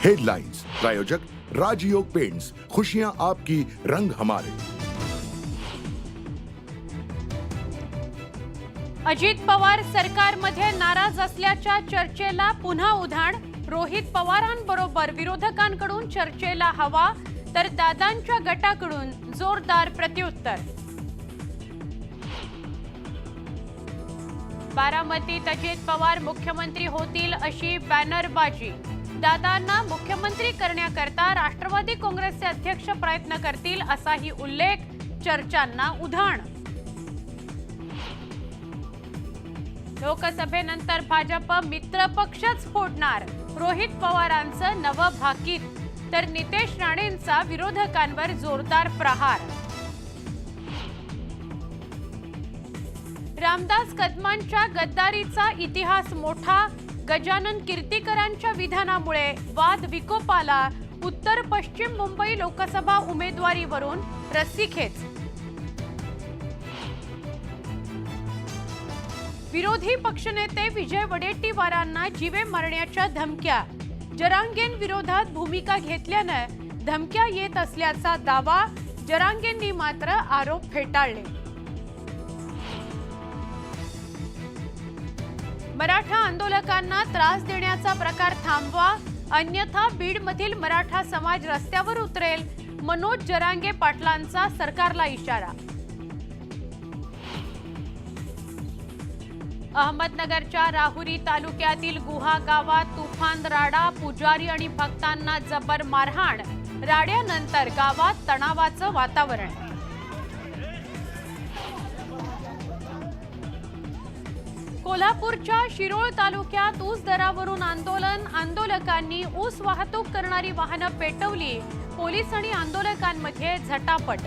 Headlines प्रायोजक राजयोग paints, खुशियां आपकी, रंग हमारे। अजित पवार सरकारमध्ये नाराज असल्याच्या चर्चेला पुन्हा उधाण। रोहित पवारांबरोबर विरोधकांकडून चर्चेला हवा, तर दादांच्या गटाकडून जोरदार प्रत्युत्तर। बारामतीत अजित पवार मुख्यमंत्री होतील अशी बॅनरबाजी। दादांना मुख्यमंत्री करण्याकरता राष्ट्रवादी काँग्रेसचे अध्यक्ष प्रयत्न करतील असाही उल्लेख, चर्चांना उधाण। लोकसभेनंतर भाजप मित्रपक्षच फोडणार, रोहित पवारांचं नवं भाकीत, तर नितेश राणेंचा विरोधकांवर जोरदार प्रहार। रामदास कदमांच्या गद्दारीचा इतिहास मोठा, गजानन कीर्तीकरांच्या विधानामुळे वाद विकोपाला। उत्तर पश्चिम मुंबई लोकसभा उमेदवारीवरून रस्सीखेच। विरोधी पक्षनेते विजय वडेट्टीवारांना जीवे मारण्याच्या धमक्या। जरांगें विरोधात भूमिका घेतल्यानं धमक्या येत असल्याचा दावा, जरांगेंनी मात्र आरोप फेटाळले। मराठा आंदोलकांना त्रास देण्याचा प्रकार थांबवा, अन्यथा बीडमधील मराठा समाज रस्त्यावर उतरेल, मनोज जरांगे पाटलांचा सरकारला इशारा। अहमदनगरच्या राहुरी तालुक्यातील गुहा गावात तुफान राडा, पुजारी आणि भक्तांना जबर मारहाण। राड्यानंतर गावात तणावाचं वातावरण। कोल्हापूरच्या शिरोळ तालुक्यात ऊस दरावरून आंदोलन, आंदोलकांनी ऊस वाहतूक करणारी वाहनं पेटवली, पोलीस आणि आंदोलकांमध्ये झटापट।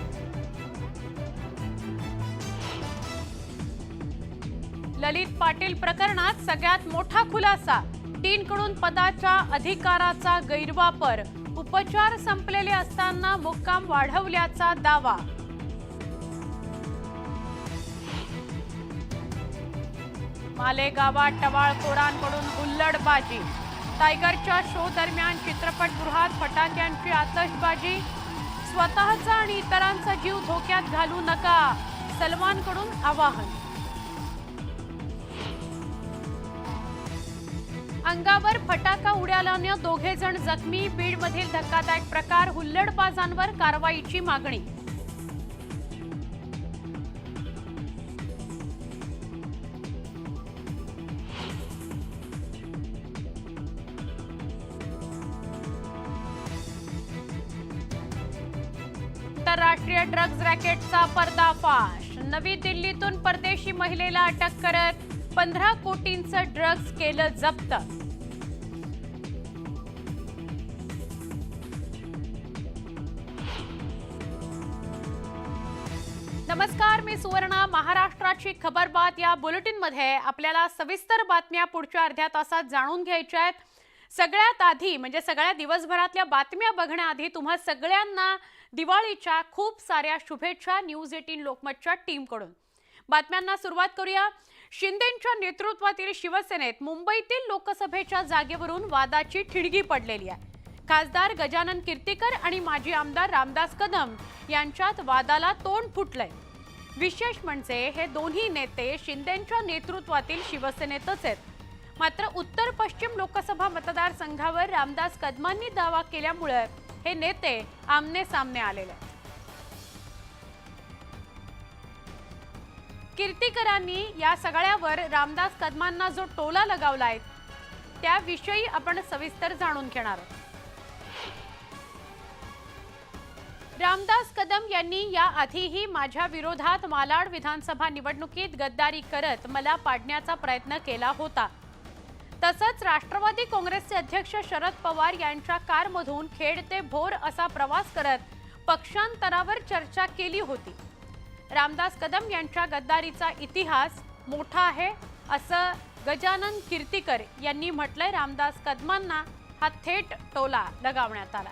ललित पाटील प्रकरणात सगळ्यात मोठा खुलासा, डीनकडून पदाच्या अधिकाराचा गैरवापर, उपचार संपलेले असताना मुक्काम वाढवल्याचा दावा। मालेगावात टवाळखोरांकडून हुल्लडबाजी, टायगरच्या शो दरम्यान चित्रपटगृहात फटाक्यांची आतषबाजी। स्वतःचा आणि इतरांचा जीव धोक्यात घालू नका, सलमानकडून आवाहन। अंगावर फटाका उडाल्यानं दोघे जण जखमी, बीडमधील धक्कादायक प्रकार, हुल्लडबाजांवर कारवाईची मागणी। आंतरराष्ट्रीय ड्रग्ज रॅकेटचा पर्दाफाश, नवी दिल्लीतून परदेशी महिलेला अटक करत 15 कोटींचं ड्रग्ज केलं जप्त। नमस्कार, मी सुवर्णा। महाराष्ट्राची खबरबात या बुलेटिनमध्ये आपल्याला सविस्तर बातम्या पुढच्या अर्ध्या तासात जाणून घ्यायच्या आहेत। सगळ्यात आधी म्हणजे सगळ्या दिवसभरातल्या बातम्या बघण्याआधी तुम्हा सगळ्यांना दिवाळीच्या खूप साऱ्या शुभेच्छा न्यूज 18 लोकमतच्या टीमकडून। बातम्यांना सुरुवात करूया। शिंदेंच्या नेतृत्वातील शिवसेनेत मुंबईतील लोकसभेच्या जागेवरून वादाची ठिणगी पडलेली आहे। खासदार गजानन कीर्तीकर आणि माजी आमदार रामदास कदम यांच्यात वादाला तोंड फुटलंय। विशेष म्हणजे हे दोन्ही नेते शिंदेंच्या नेतृत्वातील शिवसेनेतच आहेत, मात्र उत्तर पश्चिम लोकसभा मतदारसंघावर रामदास कदमांनी दावा केल्यामुळे हे नेते आमने सामने आलेले आहेत। कीर्तीकरांनी या सगळ्यावर रामदास कदमांना जो टोला लगावलाय त्याविषयी आपण सविस्तर जाणून घेणार आहोत। रामदास कदम यांनी या आधीही माझ्या विरोधात मालाड विधानसभा निवडणुकीत गद्दारी करत मला पाडण्याचा प्रयत्न केला होता। तसंच राष्ट्रवादी काँग्रेसचे अध्यक्ष शरद पवार यांच्या कारमधून खेड ते भोर असा प्रवास करत पक्षांतरावर चर्चा केली होती। रामदास कदम यांच्या गद्दारीचा इतिहास मोठा आहे असं गजानन कीर्तीकर यांनी म्हटलंय। रामदास कदमांना हा थेट टोला लगावण्यात आला।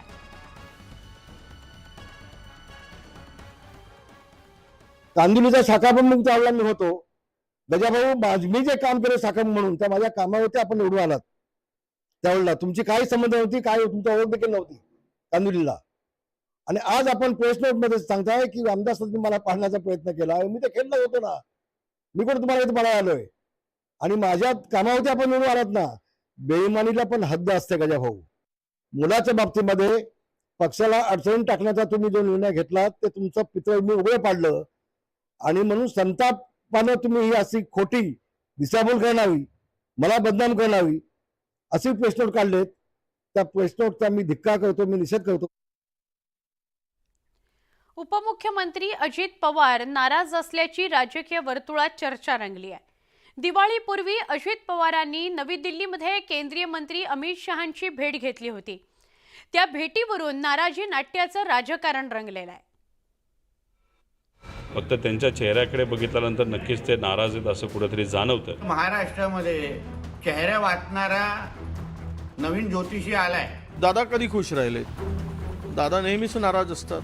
कांदिवलीचा शाखा प्रमुख त्यावेळेला मी होतो। गजाभाऊ मी जे काम केलं शाखा म्हणून त्या माझ्या कामावरती आपण निवडून आलात। त्यावेळेला तुमची काही संबंध नव्हती, काय तुमची ओळख देखील नव्हती कांदिवलीला. आणि आज आपण प्रेस नोट मध्ये सांगताय की रामदासांनी मला पाहण्याचा प्रयत्न केला. मी तर खेळला होतो ना, मी कोण तुम्हाला इथे पाहायला आलोय? आणि माझ्या कामावरती आपण निवडून आलात ना. बेईमानीला पण हद्द असते गजा भाऊ. मुलाच्या बाबतीमध्ये पक्षाला अडचणीत टाकण्याचा तुम्ही जो निर्णय घेतला ते तुमचं पितळ मी उघडं पाडलं. आणि म्हणून संतापानं तुम्ही ही अशी खोटी दिशाभूल करणारी, मला बदनाम करणारी अशी प्रेस नोट काढलेत. त्या प्रेस नोटचा मी धिक्कार करतो, मी निषेध करतो. उपमुख्यमंत्री अजित पवार नाराज असल्याची राजकीय वर्तुळात चर्चा रंगली आहे. दिवाळीपूर्वी अजित पवारांनी नवी दिल्लीमध्ये केंद्रीय मंत्री अमित शहांची भेट घेतली होती. त्या भेटीवरून नाराजी नाट्याचं राजकारण रंगलेलं आहे. फक्त त्यांच्या चेहऱ्याकडे बघितल्यानंतर नक्कीच ते नाराज आहेत असं कुठेतरी जाणवतं. महाराष्ट्रामध्ये चेहऱ्या वाचणारा नवीन ज्योतिषी आलाय. दादा कधी खुश राहिले? दादा नेहमीच नाराज असतात.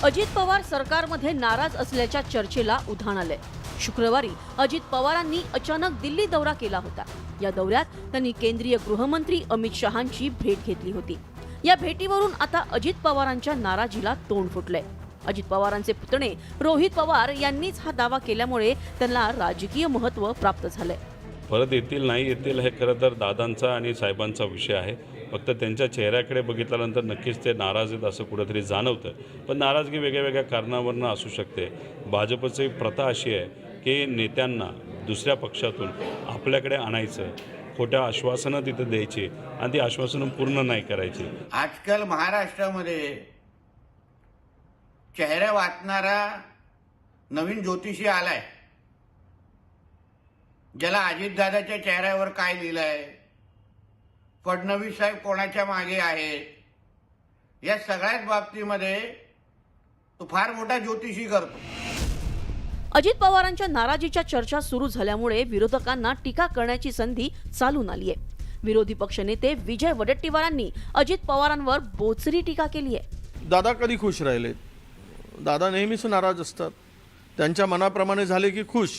अजित पवार सरकारमध्ये नाराज असल्याच्या चर्चेला उधाण आलंय. शुक्रवारी अजित पवारांनी अचानक दिल्ली दौरा केला होता. या दौऱ्यात त्यांनी केंद्रीय गृहमंत्री अमित शहांची भेट घेतली होती. या भेटीवरून आता अजित पवारांच्या नाराजीला तोंड फुटलंय. अजित पवारांचे पुतणे रोहित पवार यांनीच हा दावा केल्यामुळे त्यांना राजकीय महत्त्व प्राप्त झालंय. परत येतील नाही येतील हे खरं तर दादांचा आणि साहेबांचा विषय आहे. फक्त त्यांच्या चेहऱ्याकडे बघितल्यानंतर नक्कीच ते नाराज आहेत असं कुठेतरी जाणवतं. पण नाराजगी वेगळ्या वेगळ्या कारणावरून असू शकते. भाजपची प्रथा अशी आहे की नेत्यांना दुसऱ्या पक्षातून आपल्याकडे आणायचं, खोट्या आश्वासनं तिथं द्यायची आणि ती आश्वासनं पूर्ण नाही करायची. आजकाल महाराष्ट्रामध्ये चेहऱ्या वाचणारा नवीन ज्योतिषी आलाय. ज्याला अजितदादाच्या चेहऱ्यावर काय लिहिलंय, फडणवीस साहेब कोणाच्या मागे आहेत, या सगळ्याच बाबतीमध्ये तो फार मोठा ज्योतिषी करतो. अजित पवारांच्या नाराजीच्या चर्चा सुरू झाल्यामुळे विरोधकांना टीका करण्याची संधी चालून आली आहे. विरोधी पक्षनेते विजय वडेट्टीवारांनी अजित पवारांवर बोचरी टीका केली आहे. दादा कधी खुश राहिले? दादा नेहमीच नाराज असतात. त्यांच्या मनाप्रमाणे झाले की खुश,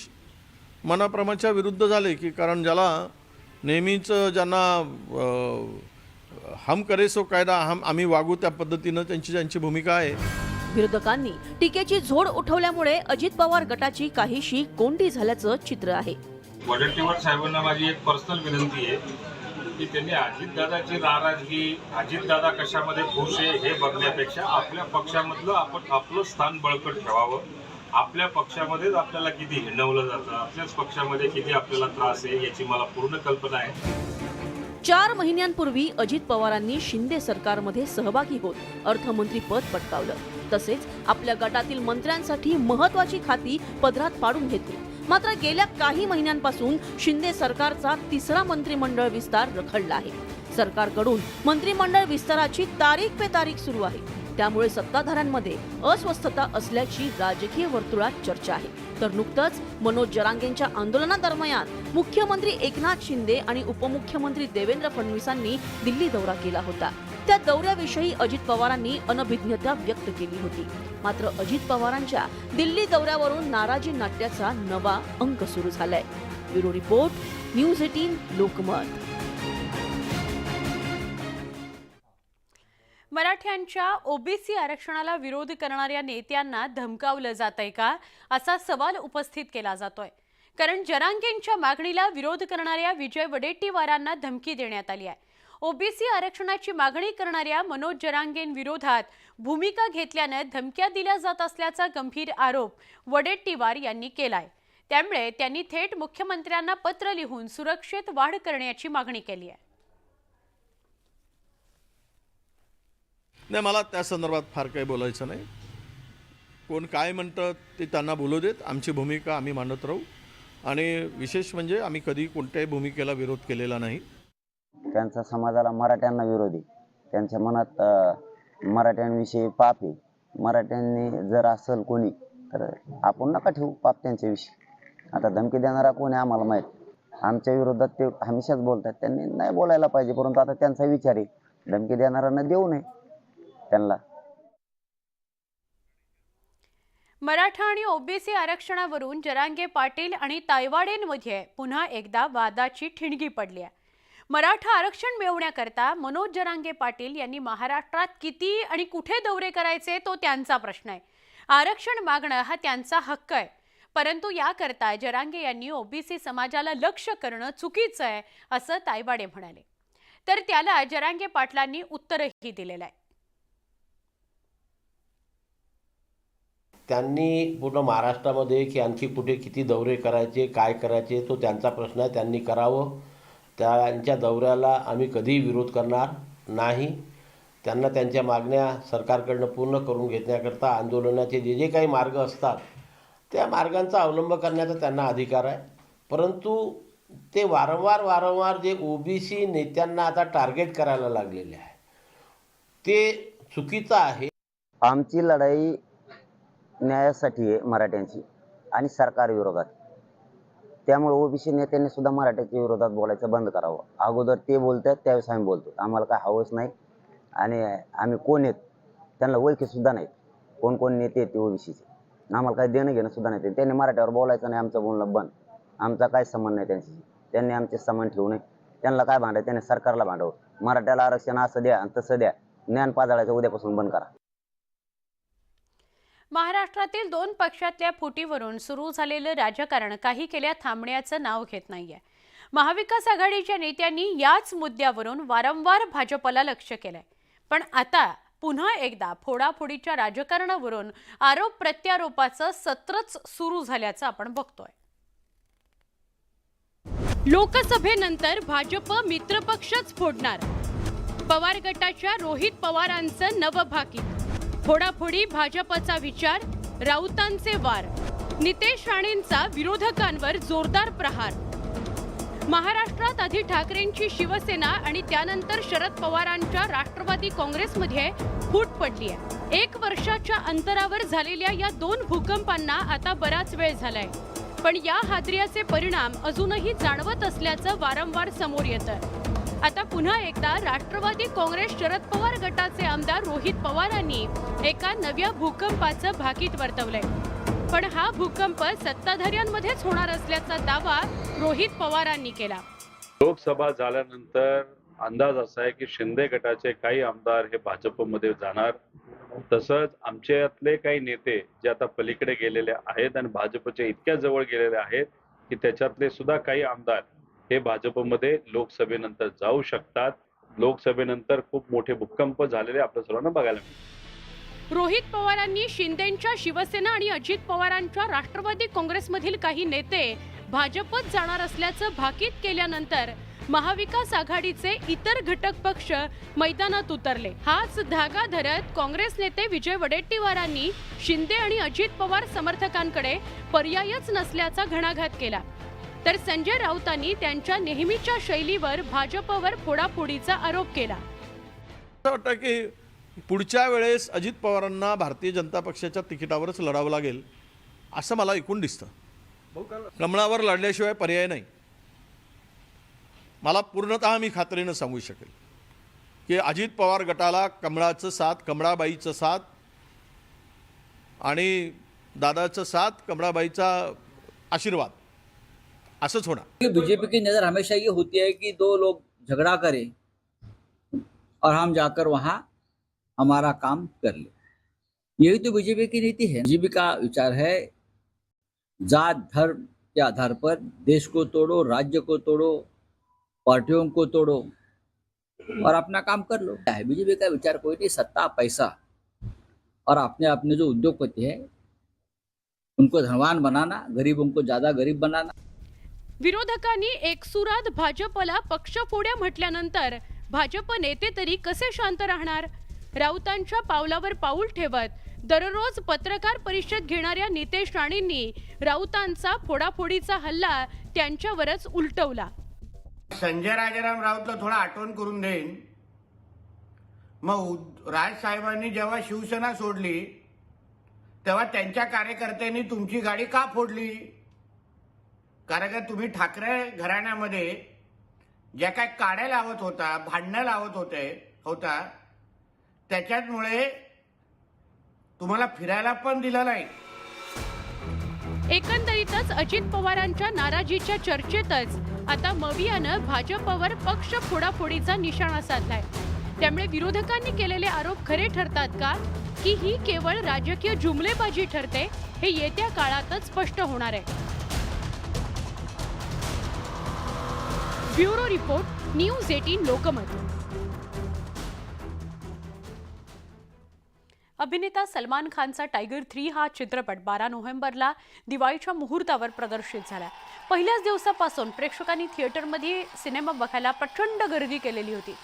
मनाप्रमाणच्या विरुद्ध झाले की, कारण ज्याला नेहमीच ज्यांना हम करे सो कायदा आम्ही वागू त्या पद्धतीनं त्यांची भूमिका आहे. विरोधकांनी टीकेची झोड उठवल्यामुळे अजित पवार गटाची काहीशी कोंडी झाल्याचं चित्र आहे. वडेट्टीवार साहेबांना माझी एक पर्सनल विनंती आहे की त्यांनी अजितदादाची नाराजगी, अजितदादा कशामध्ये खुश आहे हे बघण्यापेक्षा आपल्या पक्षामधलं आपण आपलं स्थान बळकट ठेवावं. आपल्या पक्षामध्येच आपल्याला किती हिंडवलं जातं, आपल्याच पक्षामध्ये किती आपल्याला त्रास आहे याची मला पूर्ण कल्पना आहे. 4 महिन्यांपूर्वी अजित पवारांनी शिंदे सरकारमध्ये सहभागी होत अर्थमंत्री पद पटकावलं. तसेच आपल्या गटातील मंत्र्यांसाठी महत्वाची खाती पदरात पाडून घेतली. मात्र गेल्या काही महिन्यांपासून शिंदे सरकारचा 3रा मंत्रिमंडळ विस्तार रखडला आहे. सरकारकडून मंत्रिमंडळ विस्ताराची तारीख पे तारीख सुरू आहे. त्यामुळे सत्ताधाऱ्यांमध्ये अस्वस्थता असल्याची राजकीय वर्तुळात चर्चा आहे. तर नुकतंच मनोज जरांगेंच्या आंदोलनादरम्यान मुख्यमंत्री एकनाथ शिंदे आणि उपमुख्यमंत्री देवेंद्र फडणवीसांनी दिल्ली दौरा केला होता. त्या दौऱ्याविषयी अजित पवारांनी अनभिज्ञता व्यक्त केली होती. मात्र अजित पवारांच्या दिल्ली दौऱ्यावरून नाराजी नाट्याचा नवा अंक सुरू झालाय. Bureau report, news 18 Lokmat. मराठ्यांच्या ओबीसी आरक्षणाला विरोध करणाऱ्या नेत्यांना धमकावलं जातंय का, असा सवाल उपस्थित केला जातोय. कारण जरांगेंच्या मागणीला विरोध करणाऱ्या विजय वडेट्टीवारांना धमकी देण्यात आली आहे. ओबीसी आरक्षणाची मागणी करणाऱ्या मनोज जरांगेंविरोधात भूमिका घेतल्यानं धमक्या दिल्या जात असल्याचा गंभीर आरोप वडेट्टीवार यांनी केलाय. त्यामुळे त्यांनी थेट मुख्यमंत्र्यांना पत्र लिहून सुरक्षेत वाढ करण्याची मागणी केली आहे. नाही, मला त्या संदर्भात फार काही बोलायचं नाही. कोण काय म्हणतं ते त्यांना बोलू देत. आमची भूमिका आम्ही मांडत राहू. आणि विशेष म्हणजे आम्ही कधी कोणत्याही भूमिकेला विरोध केलेला नाही. त्यांचा समाजाला मराठ्यांना विरोधी, त्यांच्या मनात मराठ्यांविषयी पाप आहे. मराठ्यांनी जर असेल कोणी तर आपण नका ठेवू पाप त्यांच्याविषयी. आता धमकी देणारा कोण आहे आम्हाला माहीत. आमच्या विरोधात ते हमेशाच बोलतात. त्यांनी नाही बोलायला पाहिजे, परंतु आता त्यांचा विचार आहे. धमकी देणाऱ्यांना देऊ नये त्यांना. मराठा आणि ओबीसी आरक्षणावरून जरांगे पाटील आणि तायवाडेंमध्ये पुन्हा एकदा वादाची ठिणगी पडली आहे. मराठा आरक्षण मिळवण्याकरता मनोज जरांगे पाटील यांनी महाराष्ट्रात किती आणि कुठे दौरे करायचे तो त्यांचा प्रश्न आहे. आरक्षण मागणं हा त्यांचा हक्क आहे, परंतु याकरता जरांगे यांनी ओबीसी समाजाला लक्ष्य करणं चुकीचं आहे असं तायवाडे म्हणाले. तर त्याला जरांगे पाटलांनी उत्तरही दिलेलं आहे. त्यांनी पूर्ण महाराष्ट्रामध्ये की आणखी कुठे किती दौरे करायचे, काय करायचे तो त्यांचा प्रश्न आहे. त्यांनी करावं. त्यांच्या दौऱ्याला आम्ही कधीही विरोध करणार नाही. त्यांना त्यांच्या मागण्या सरकारकडनं पूर्ण करून घेण्याकरता आंदोलनाचे जे जे काही मार्ग असतात त्या मार्गांचा अवलंब करण्याचा त्यांना अधिकार आहे. परंतु ते वारंवार जे ओबीसी नेत्यांना आता टार्गेट करायला लागलेले आहे ते चुकीचं आहे. आमची लढाई न्यायासाठी आहे मराठ्यांची आणि सरकार विरोधात. त्यामुळे ओबीसी नेत्यांनी सुद्धा मराठ्याच्या विरोधात बोलायचं बंद करावं. अगोदर ते बोलतात त्यावेळेस आम्ही बोलतो. आम्हाला काय हवंच नाही आणि आम्ही कोण आहेत त्यांना ओळखी सुद्धा नाहीत. कोण नेते आहेत ते ओबीसीचे आम्हाला काही देणं घेणं सुद्धा नाही. त्यांनी मराठ्यावर बोलायचं नाही, आमचं बोलणं बंद. आमचा काय संबंध नाही त्यांच्याशी. त्यांनी आमचे समान ठेवू नये. त्यांना काय भांडायचं त्यांनी सरकारला भांडवं. मराठ्याला आरक्षण असं द्या आणि तसं द्या. ज्ञान पाजाळाचं उद्यापासून बंद करा. महाराष्ट्रातील 2 पक्षातल्या फुटीवरून सुरू झालेलं राजकारण काही केल्या थांबण्याचं नाव घेत नाहीये. महाविकास आघाडीच्या नेत्यांनी याच मुद्द्यावरून वारंवार भाजपला लक्ष्य केलंय. पण आता पुन्हा एकदा फोडाफोडीच्या राजकारणावरून आरोप प्रत्यारोपाचं सत्रच सुरू झाल्याचं आपण बघतोय. लोकसभेनंतर भाजप मित्रपक्षच फोडणार. पवार गटाच्या रोहित पवारांचं नवभाकीत. फोडाफोडी भाजपचा विचार, राऊतांचे वार. नितेश राणेंचा विरोधकांवर जोरदार प्रहार. महाराष्ट्रात आधी ठाकरेंची शिवसेना आणि त्यानंतर शरद पवारांच्या राष्ट्रवादी काँग्रेसमध्ये फूट पडली आहे. 1 वर्षाच्या अंतरावर झालेल्या या 2 भूकंपांना आता बराच वेळ झालाय, पण या हादऱ्याचे परिणाम अजूनही जाणवत असल्याचं वारंवार समोर येतं. आता पुन्हा एकदा राष्ट्रवादी काँग्रेस शरद पवार गटाचे आमदार रोहित पवारांनी एका नव्या भूकंपाचं भाकीत वर्तवलंय. पण हा भूकंप सत्ताधाऱ्यांमध्येच होणार असल्याचा दावा रोहित पवारांनी केला. लोकसभा झाल्यानंतर अंदाज असा आहे की शिंदे गटाचे काही आमदार हे भाजपमध्ये जाणार. तसंच आमच्यातले काही नेते जे आता पलीकडे गेलेले आहेत आणि भाजपच्या इतक्या जवळ गेलेले आहेत की त्याच्यातले सुद्धा काही आमदार हे भाजपमध्ये लोकसभेनंतर जाऊ शकतात. लोकसभेनंतर खूप मोठे भूकंप झालेले आपल्या सर्वांना बघायला मिळतात. रोहित पवारांनी शिंदेंच्या शिवसेना आणि अजित पवारांच्या राष्ट्रवादी काँग्रेसमधील काही नेते भाजपत जाणार असल्याचं भाकीत केल्यानंतर महाविकास आघाडीचे इतर घटक पक्ष मैदानात उतरले. हाच धागा धरत काँग्रेस नेते विजय वडेट्टीवारांनी शिंदे आणि अजित पवार समर्थकांकडे पर्यायच नसल्याचा घणाघात केला. तर संजय राऊतांनी त्यांच्या नेहमीच्या शैलीवर भाजपवर फोडाफोडीचा आरोप केला. असं वाटतं की पुढच्या वेळेस अजित पवारांना भारतीय जनता पक्षाच्या तिकिटावरच लढावं लागेल असं मला ऐकून दिसतं. कमळावर लढल्याशिवाय पर्याय नाही. मला पूर्णतः मी खात्रीनं सांगू शकेल की अजित पवार गटाला कमळाचं साथ, कमळाबाईचं साथ आणि दादाचं साथ, कमळाबाईचा आशीर्वाद असंच होणार. बीजेपी की नज़र हमेशा ये होती है कि 2 लोग झगड़ा करें और हम जाकर वहाँ हमारा काम कर ले. यही तो बीजेपी की नीति है. बीजेपी का विचार है जात धर्म के आधार पर देश को तोड़ो, राज्य को तोड़ो, पार्टियों को तोड़ो और अपना काम कर लो. बीजेपी का विचार कोई नहीं, सत्ता, पैसा और अपने जो उद्योगपति है उनको धनवान बनाना, गरीबों को ज्यादा गरीब बनाना. विरोधकांनी एकसुरात भाजपला पक्षफोड्या म्हटल्यानंतर भाजप नेते तरी कसे शांत राहणार? राऊतांच्या पावलावर पाऊल ठेवत दररोज पत्रकार परिषद घेणाऱ्या नितेश राणेंनी राऊतांचा फोडाफोडीचा हल्ला त्यांच्यावरच उलटवला. संजय राजाराम राऊतला थोडा आठवण करून देईन. मग राजसाहेबांनी जेव्हा शिवसेना सोडली तेव्हा त्यांच्या कार्यकर्त्यांनी तुमची गाडी का फोडली? कारण का तुम्ही ठाकरे घराण्यामध्ये ज्या काय काड्या लावत होता, भांडणं लावत होता त्याच्यामुळे तुम्हाला फिरायला पण दिलं नाही एकंदरीतच अजित पवारांच्या नाराजीच्या चर्चेतच आता मवियानं भाजपवर पक्ष फोडाफोडीचा निशाणा साधलाय. त्यामुळे विरोधकांनी केलेले आरोप खरे ठरतात का की ही केवळ राजकीय जुमलेबाजी ठरते हे येत्या काळातच स्पष्ट होणार आहे. Bureau report, news 18 Lokmat. अभिनेता सलमान खानचा टायगर 3 हा चित्रपट 12 नोव्हेंबरला दिवाळीच्या मुहूर्तावर प्रदर्शित झाला. पहिल्याच दिवसापासून प्रेक्षकांनी थिएटरमध्ये सिनेमा बघायला प्रचंड गर्दी केलेली होती.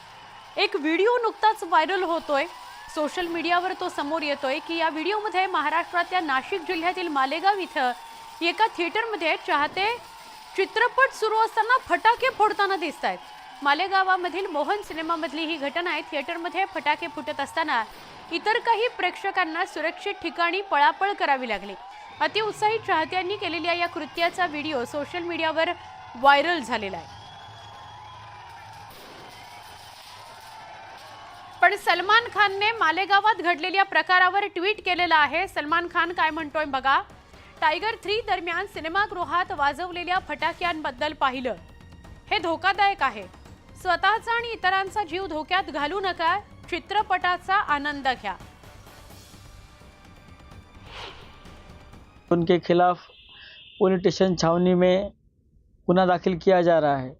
एक व्हिडिओ नुकताच व्हायरल होतोय. सोशल मीडियावर तो समोर येतोय की या व्हिडिओमध्ये महाराष्ट्रातल्या नाशिक जिल्ह्यातील मालेगाव इथं एका थिएटरमध्ये चाहते चित्रपट सुरू असताना फटाके फोडताना दिसत आहेत. मालेगावामधील मोहन सिनेमामधली ही घटना आहे. थिएटरमध्ये फटाके फुटत असताना इतर काही प्रेक्षकांना सुरक्षित ठिकाणी पळापळ करावी लागली. अतिउत्साही चाहत्यांनी केलेल्या या कृत्याचा व्हिडिओ सोशल मीडियावर व्हायरल झालेला आहे. पण सलमान खानने मालेगावात घडलेल्या प्रकारावर ट्विट केलेलं आहे. सलमान खान काय म्हणतोय बघा. टायगर 3 दरम्यान सिनेमागृहात वाजवलेल्या फटाक्यांबद्दल पाहिलं. हे धोकादायक आहे. स्वतःचा आणि इतरांचा जीव धोक्यात घालू नका. चित्रपटाचा आनंद घ्या. उनके खिलाफ पुलिस स्टेशन छावनी में गुना दाखिल किया जा रहा है.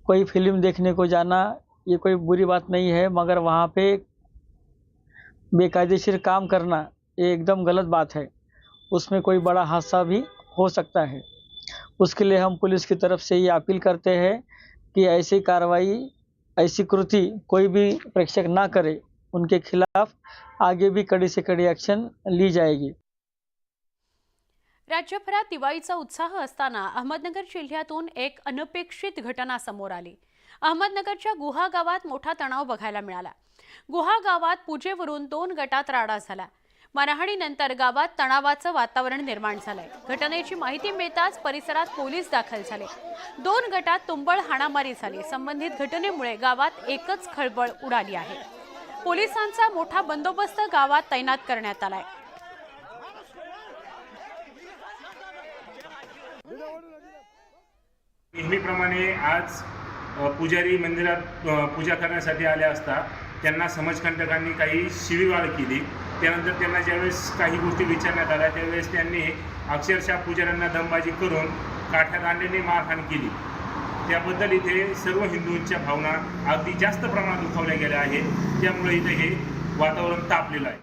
कोई फिल्म देखने को जाना ये कोई बुरी बात नहीं है, मगर वहाँ पे बेकायदेशीर काम करना ये एकदम गलत बात है. उसमें कोई बड़ा हादसा भी हो सकता है. उसके लिए हम पुलिस की तरफ से ये अपील करते हैं कि ऐसी कार्रवाई, ऐसी कृति कोई भी प्रेक्षक ना करे. उनके खिलाफ आगे भी कड़ी से कड़ी एक्शन ली जाएगी. राज्यभरात दिवाळीचा उत्साह असताना अहमदनगर जिल्ह्यातून एक अनपेक्षित घटना समोर आली. अहमदनगरच्या गुहा गावात मोठा तणाव बघायला मिळाला. गुहा गावात पूजेवरून 2 गटात राडा झाला. मारहाणीनंतर गावात तणावाचं वातावरण निर्माण झालंय. घटनेची माहिती मिळताच परिसरात पोलीस दाखल झाले. 2 गटात तुंबळ हाणामारी झाली. संबंधित घटनेमुळे गावात एकच खळबळ उडाली आहे. पोलिसांचा मोठा बंदोबस्त गावात तैनात करण्यात आलाय. नेहमीप्रमाणे आज पुजारी मंदिरात पूजा करण्यासाठी आले असता त्यांना समाजकंटकांनी काही शिवीगाळ केली. त्यानंतर त्यांना ज्यावेळेस काही गोष्टी विचारण्यात आल्या त्यावेळेस त्यांनी अक्षरशः पुजाऱ्यांना दमबाजी करून काठ्या दांड्याने मारहाण केली. त्याबद्दल इथे सर्व हिंदूंच्या भावना अगदी जास्त प्रमाणात दुखावल्या गेल्या आहेत. त्यामुळे इथे हे वातावरण तापलेलं आहे.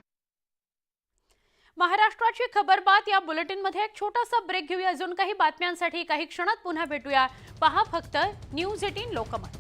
महाराष्ट्राची खबरबात या बुलेटिनमध्ये एक छोटासा ब्रेक घेऊया. अजून काही बातम्यांसाठी काही क्षणात पुन्हा भेटूया. पहा फक्त न्यूज 18 लोकमत.